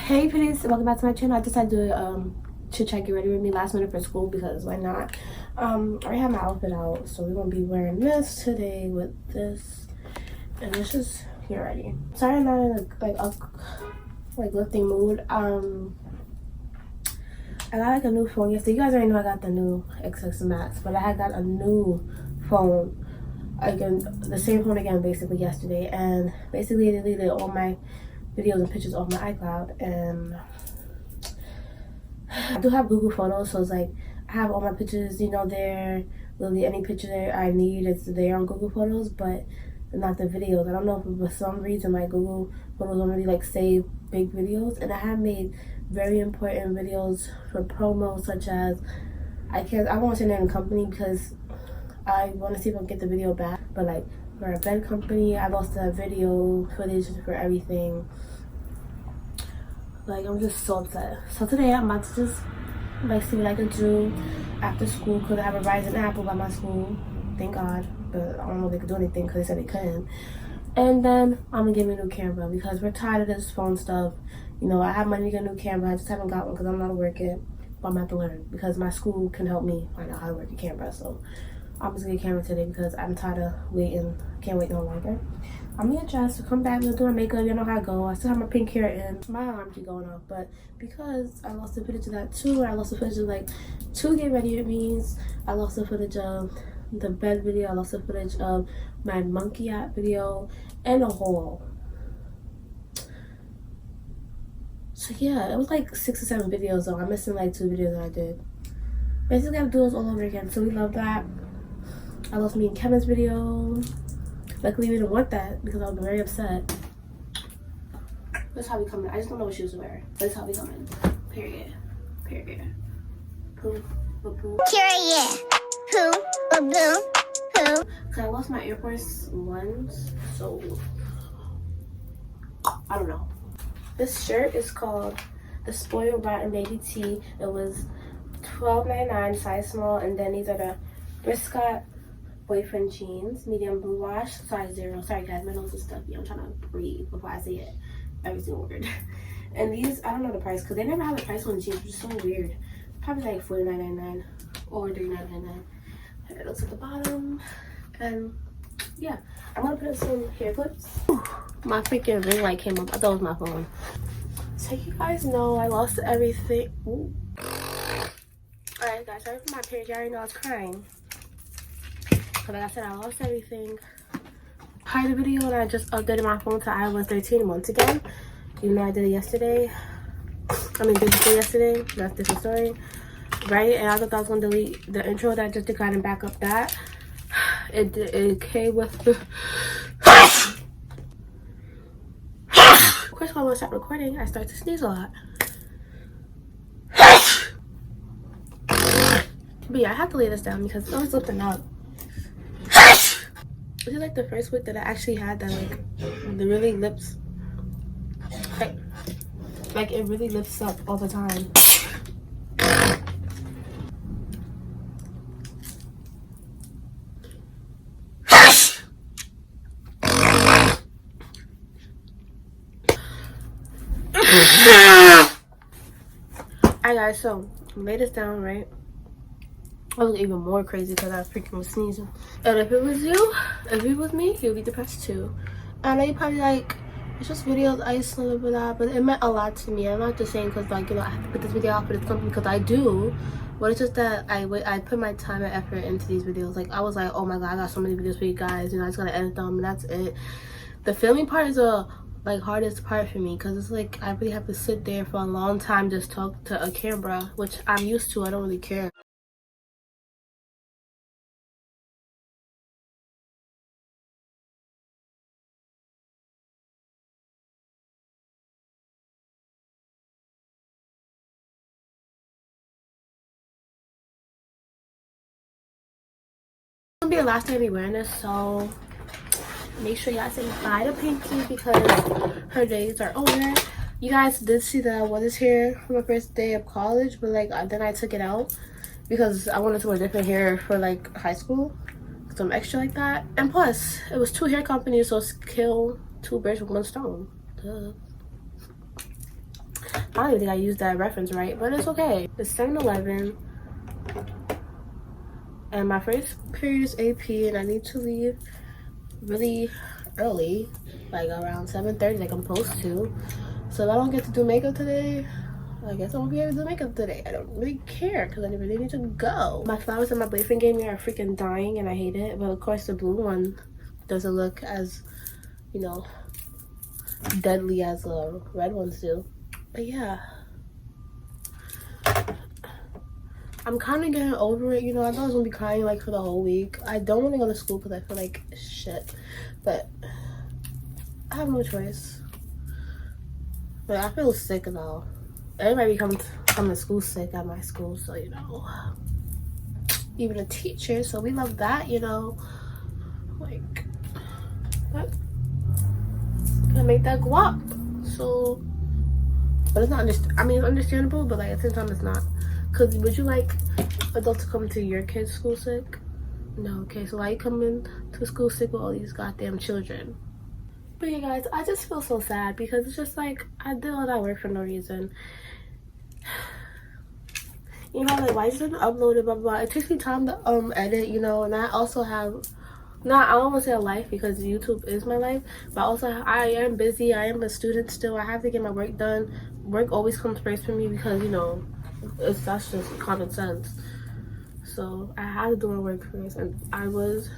Hey pretties, welcome back to my channel. I decided to chit chat, get ready with me last minute for school because why not. I already have my outfit out, so we're gonna be wearing this today with this, and it's just get ready. Sorry I'm not in a lifting mood. I got like a new phone yesterday. You guys already know I got the new XX Max, but I had got a new phone again, the same phone again basically yesterday, and basically they deleted all my videos and pictures off my iCloud. And I do have Google Photos, so it's like I have all my pictures, you know, there. Literally any picture that I need is there on Google Photos, but not the videos. I don't know if for some reason my Google Photos don't really like save big videos, and I have made very important videos for promos, such as I won't say name the company because I want to see if I can get the video back, but like for a bed company, I lost the video footage for everything. Like, I'm just so upset. So today I'm about to just like see what I can do after school, because I have a Rising Apple by my school, thank God, but I don't know if they could do anything because they said they couldn't. And then I'm gonna get me a new camera because we're tired of this phone stuff. You know, I have money to get a new camera, I just haven't got one because I'm not working, but I'm gonna have to learn because my school can help me find out how to work a camera. So I'm just gonna get a camera today because I'm tired of waiting. Can't wait no longer. I'm gonna get dressed to come back. We'll do my makeup. You know how I go. I still have my pink hair in. My alarm keep going off, but because I lost the footage of that too, I lost the footage of like 2 get ready with me's. I lost the footage of the bed video. I lost the footage of my monkey app video and a haul. So yeah, it was like 6 or 7 videos though. I'm missing like 2 videos that I did. Basically, I have to do those all over again. So we love that. I lost me and Kevin's video. Luckily, we didn't want that because I was very upset. That's how we come in. I just don't know what shoes to wear. That's how we come in. Period. Period. Poo. Poo. Period. Poo. Boom. Poo. Cause I lost my Air Force Ones, so I don't know. This shirt is called the Spoiled Rotten Baby Tee. It was $12.99, size small, and then these are the Briscott boyfriend jeans, medium blue wash, size 0. Sorry guys, my nose is stuffy. I'm trying to breathe before I say it, every single word. And these, I don't know the price because they never have a price on jeans, which is so weird. Probably like $49.99 or $39.99. And it looks at the bottom. And yeah, I'm gonna put in some hair clips. My freaking ring light came up. I thought it was my phone. So you guys know I lost everything. Ooh. Alright guys, sorry for my page. You already know I was crying. But like I said, I lost everything. Hi the video, and I just updated my phone to iOS 13 once again. Even though I did it yesterday. I mean, day before yesterday. That's a different story. Right? And I thought I was going to delete the intro that I just did and back up that. It came with the... Of course, when I start recording, I start to sneeze a lot. But yeah, I have to lay this down because it's always lifting up. This is like the first week that I actually had that like the really lips like it really lifts up all the time. Alright guys, so lay this down, right? I was even more crazy because I freaking was sneezing. And if it was you, if it was me, you'd be depressed too. I know you're probably like, it's just videos, Icylinn, blah, blah, but it meant a lot to me. I'm not just saying because like, you know, I have to put this video out for this company because I do. But it's just that I put my time and effort into these videos. Like, I was like, oh my God, I got so many videos for you guys. You know, I just gotta edit them and that's it. The filming part is the like hardest part for me because it's like I really have to sit there for a long time just talk to a camera, which I'm used to. I don't really care. It's gonna be the last time I'll be wearing this, so make sure y'all say bye to Pinky because her days are over. You guys did see that I wore this hair for my first day of college, but like then I took it out because I wanted to wear different hair for like high school, some extra like that. And plus it was 2 hair companies, so kill 2 birds with 1 stone. Duh. I don't even think I used that reference right, but it's okay. It's 7:11, and my first period is AP, and I need to leave really early, like around 7:30, like I'm supposed to. So if I don't get to do makeup today, I guess I won't be able to do makeup today. I don't really care because I really need to go. My flowers that my boyfriend gave me are freaking dying, and I hate it. But of course, the blue one doesn't look as, you know, deadly as the red ones do. But yeah, I'm kind of getting over it. You know, I thought I was gonna be crying like for the whole week. I don't want to go to school because I feel like shit, but I have no choice. But I feel sick and all. Everybody come to school sick at my school, so you know, even the teachers. So we love that, you know. Like, but gotta make that guap. So, but it's not just. I mean, it's understandable, but like at the same time, it's not. Cause would you like adults to come to your kid's school sick? No. Okay, so why you coming to school sick with all these goddamn children? But yeah, guys, I just feel so sad because it's just like I did all that work for no reason. You know, like why is it uploaded, blah, blah, blah. It takes me time to edit, you know, and I also have I don't want to say a life because YouTube is my life, but also I am busy. I am a student still. I have to get my work done. Work always comes first for me because, you know, that's just common sense. So I had to do my work first, and I was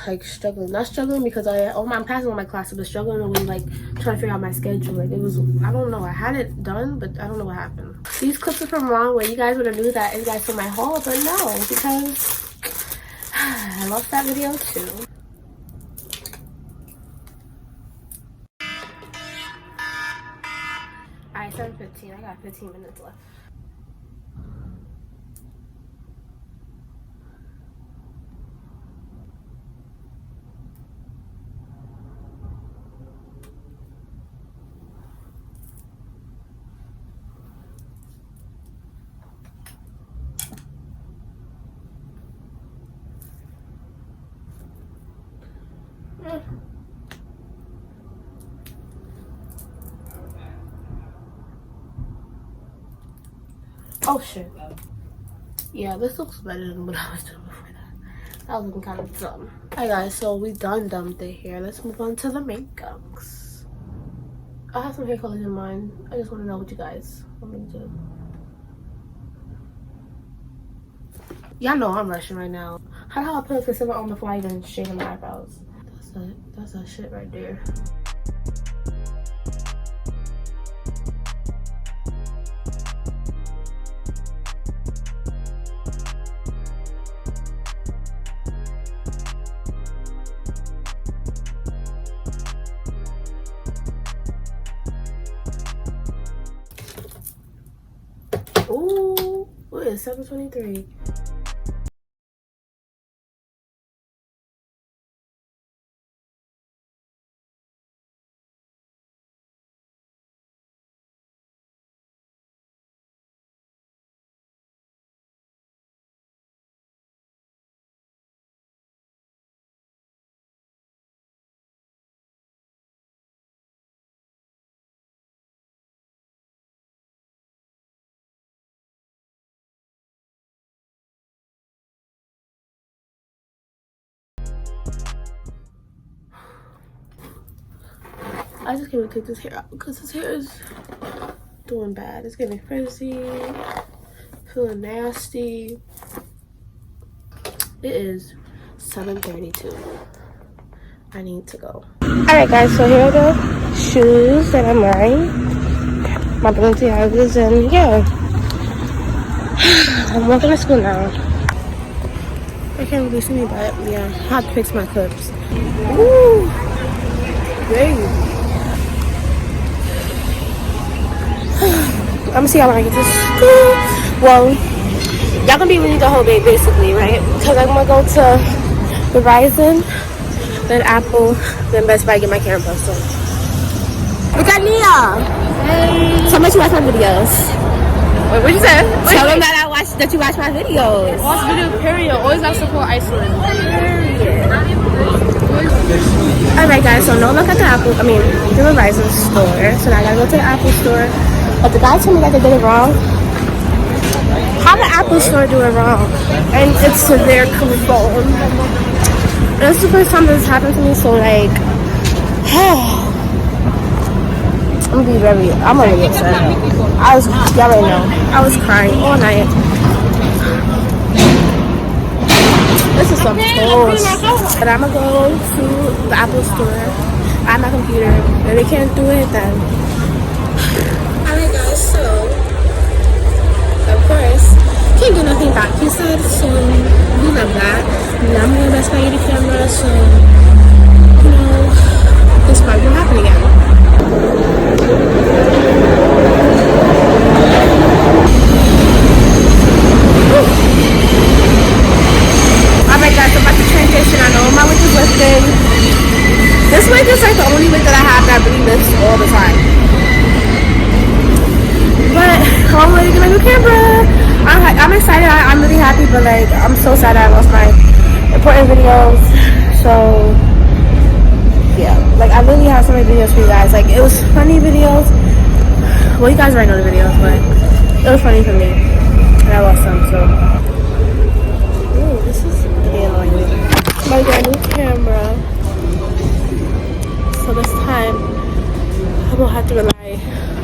like not struggling because I'm passing all my classes, but struggling with like trying to figure out my schedule. Like it was, I don't know, I had it done, but I don't know what happened. These clips are from wrong way. You guys would have knew that if you guys saw my haul, but no, because I lost that video too. Alright, 7:15. I got 15 minutes left. Oh shit. Yeah, this looks better than what I was doing before that. That was looking kind of dumb. Alright guys, so we done the hair. Let's move on to the makeups. I have some hair colors in mind. I just want to know what you guys want me to do. Y'all know I'm rushing right now. How do I put concealer on before I even shade my eyebrows? That's that shit right there. Ooh, what is 7:23? I just can't take this hair out because his hair is doing bad. It's getting frizzy, feeling nasty. It is 7:32. I need to go. Alright guys, so here are the shoes that I'm wearing. My Balenciagas, and yeah. I'm walking to school now. I can't really see me, but yeah, I have to fix my clips. Ooh, baby. I'm gonna see y'all when I get to school. Well, y'all gonna be with me the whole day basically, right? Because I'm gonna go to Verizon, then Apple, then Best Buy, get my camera posted. Look at Nia! Hey! Tell me that you watch my videos. Wait, what'd you say? Tell them that you watch my videos. Watch video, period. Always gotta support Icylinn. Period. Alright guys, so no look at the Apple, the Verizon store. So now I gotta go to the Apple store. But the guy told me that they did it wrong. How did the Apple store do it wrong? And it's to their phone. This is the first time this happened to me, so like, I'm really upset. Y'all already know, I was crying all night. This is some bullshit. But I'm gonna go to the Apple store on my computer. If they can't do it, then. Alright guys, so of course, can't do nothing back, he said, so we love that. Now I'm gonna best buy the camera, so you know, this part won't happen again. Alright guys, I'm about to transition. I know my wig is lifting. This wig is like the only wig that I have that really lifts all the time. But I'm ready to get my new camera. I'm excited. I'm really happy, but like I'm so sad I lost my important videos. So yeah, like I really have so many videos for you guys. Like it was funny videos. Well, you guys already know the videos, but it was funny for me, and I lost them. So ooh, this is really annoying. I got a new camera, so this time I won't have to rely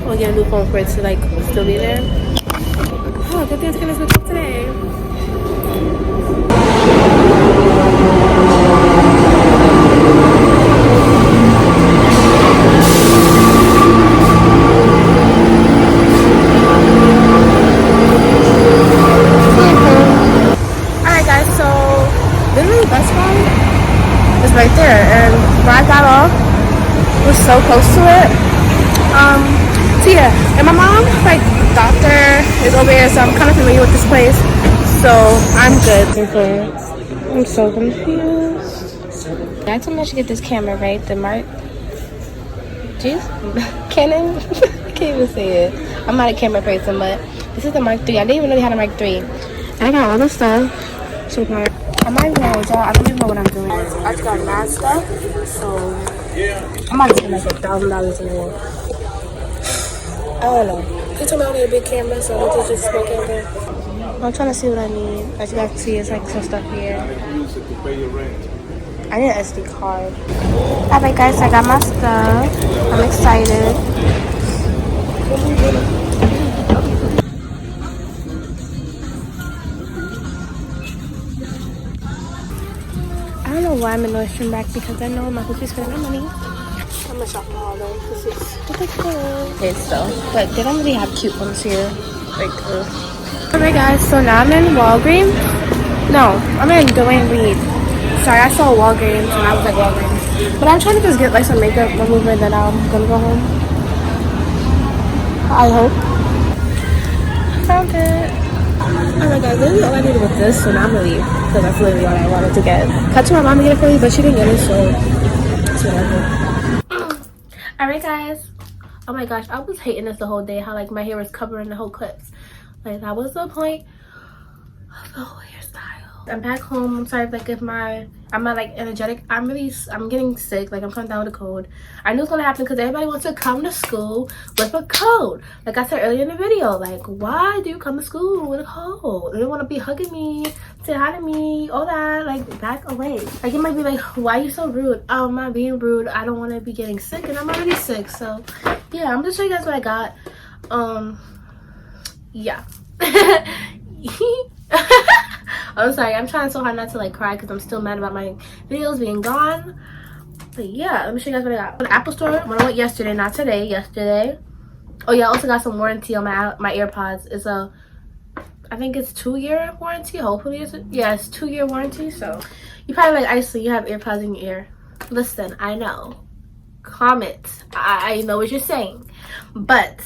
on getting a new phone for it to like still be there. Oh, good thing it's gonna switch up today. Alright guys, so literally Best Buy is right there, and where I got off was so close to it. So yeah, and my mom, like, doctor is over here, so I'm kind of familiar with this place, so I'm good. I'm so confused. I told me I should get this camera, right? The Mark, jeez, Canon. I can't even say it. I'm not a camera person, but this is the Mark 3. I didn't even know they had a Mark 3. And I got all this stuff. So far, I'm not even gonna hold y'all. I don't even know what I'm doing. I just got mad stuff, so I'm about to spend like $1,000 in here. I don't know. He told me I need a big camera, so I'll just small camera. I'm trying to see what I need. As you guys can see, it's like some stuff here. I need an SD card. Alright guys, I got my stuff. I'm excited. I don't know why I'm in Nordstrom Rack, because I know I'm not supposed to be spending my money. I'm gonna shop the hall though, because it's ridiculous. It's though, but they don't really have cute ones here. Like, alright guys, so now I'm in Walgreens. No, I'm in Dwayne Reed. Sorry, I saw Walgreens and I was like Walgreens. But I'm trying to just get like some makeup remover and then I'm gonna go home. I hope. Found it. Alright guys, literally all I needed was this, so now I'm gonna leave. Because that's literally all I wanted to get. Cut to my mom to get it for me, but she didn't get it, so it's whatever. Alright guys. Oh my gosh, I was hating this the whole day, how like my hair was covering the whole clips. Like that was the point of the whole hairstyle. I'm back home. I'm sorry if like I'm not like energetic. I'm getting sick. Like I'm coming down with a cold. I knew it was gonna happen because everybody wants to come to school with a cold. Like I said earlier in the video, like why do you come to school with a cold? They don't want to be hugging me, say hi to me, all that. Like back away. Like you might be like, why are you so rude? Oh, I'm not being rude. I don't want to be getting sick, and I'm already sick. So yeah, I'm just showing you guys what I got. Yeah. I'm sorry, I'm trying so hard not to like cry because I'm still mad about my videos being gone. But yeah, let me show you guys what I got. From the Apple store, when I went yesterday, not today, yesterday. Oh yeah, I also got some warranty on my AirPods. It's I think it's 2-year warranty. Hopefully it's it's 2-year warranty. So you probably like Icyy, you have AirPods in your ear. Listen, I know. Comment. I know what you're saying. But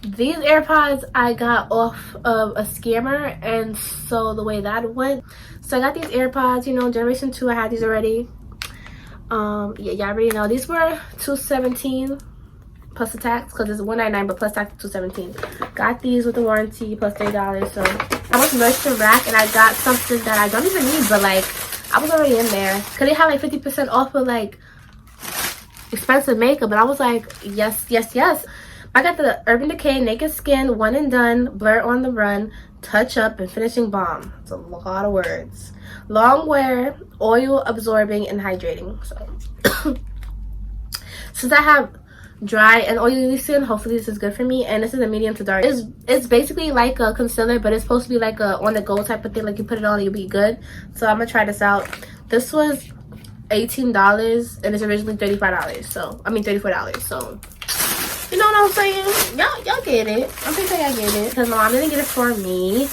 these AirPods I got off of a scammer, and so the way that went, so I got these AirPods, you know, generation 2. I had these already. Yeah, y'all already know these were $217 plus the tax, because it's $199 but plus tax $217. Got these with the warranty plus $30. So I went to Nordstrom Rack and I got something that I don't even need, but like I was already in there because they had like 50% off of like expensive makeup, but I was like, yes, yes, yes. I got the Urban Decay Naked Skin One and Done Blur on the Run Touch Up and Finishing Balm. It's a lot of words. Long wear, oil absorbing and hydrating. So since I have dry and oily skin, hopefully this is good for me. And this is a medium to dark. It's basically like a concealer, but it's supposed to be like a on the go type of thing. Like you put it on, you'll be good. So I'm gonna try this out. This was $18 and it's originally $35. So I mean $34. So you know what I'm saying? Y'all get it. I'm pretty sure y'all get it. Because my mom didn't get it for me.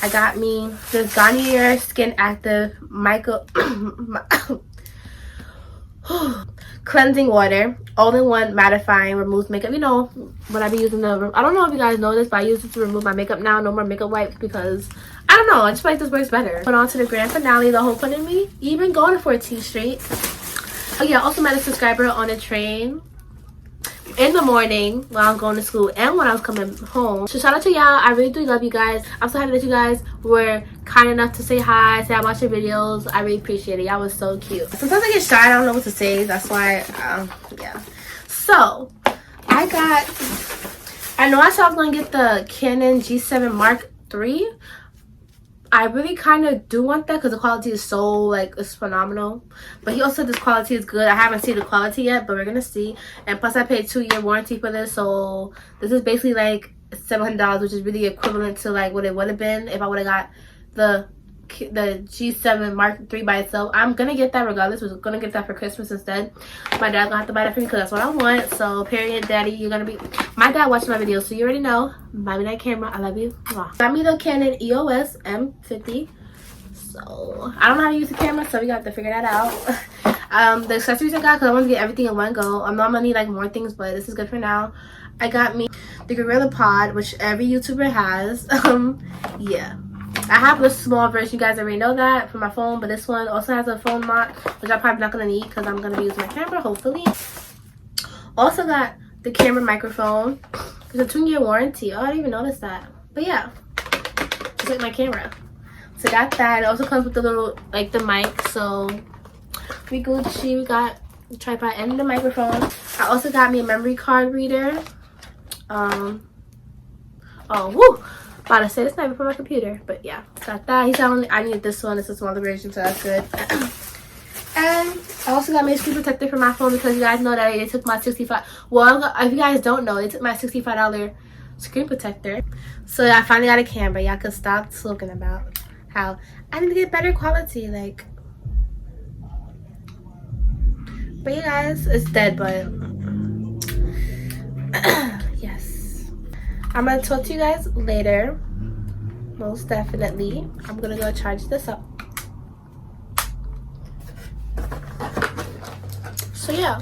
I got me this Garnier Skin Active Micro cleansing water, all-in-one mattifying, removes makeup. You know what I be using the, I don't know if you guys know this, but I use it to remove my makeup now. No more makeup wipes because I don't know, I just feel like this works better. Went on to the grand finale, the whole putting me even going for a T straight. Oh yeah, I also met a subscriber on a train in the morning while I was going to school and when I was coming home. So shout out to y'all. I really do love you guys. I'm so happy that you guys were kind enough to say hi, say I watch your videos. I really appreciate it. Y'all was so cute. Sometimes I get shy, I don't know what to say. That's why yeah. So I know I said I was gonna get the Canon G7 Mark III. I really kind of do want that because the quality is so, like, it's phenomenal. But he also said this quality is good. I haven't seen the quality yet, but we're going to see. And plus, I paid 2-year warranty for this. So, this is basically, like, $700, which is really equivalent to, like, what it would have been if I would have got the G7 Mark III by itself. I'm going to get that regardless. We're going to get that for Christmas instead. My dad's going to have to buy that for me because that's what I want. So, period, daddy, you're going to be... My dad watched my videos, so you already know. Buy me that camera. I love you. Got me the Canon EOS M50. So, I don't know how to use the camera, so we got to figure that out. The accessories I got, because I want to get everything in one go. I'm not going to need, like, more things, but this is good for now. I got me the Gorilla Pod, which every YouTuber has. Yeah. I have a small version, you guys already know that, for my phone, but this one also has a phone mount, which I'm probably not going to need because I'm going to be using my camera, hopefully. Also got the camera microphone. There's a 2-year warranty. Oh, I didn't even notice that. But yeah, just like my camera. So got that. It also comes with the little, like, the mic. So we Gucci. We got the tripod and the microphone. I also got me a memory card reader. Oh, woo! About to say this not even for my computer, but yeah, got that. He said I needed this one. It's a smaller version, so that's good. And I also got my screen protector for my phone because you guys know that they took my $65. Well, if you guys don't know, they took my $65 screen protector. So I finally got a camera. Y'all could stop talking about how I need to get better quality, like. But you guys, it's dead, but yes. I'm gonna talk to you guys later. Most definitely. I'm gonna go charge this up. So yeah.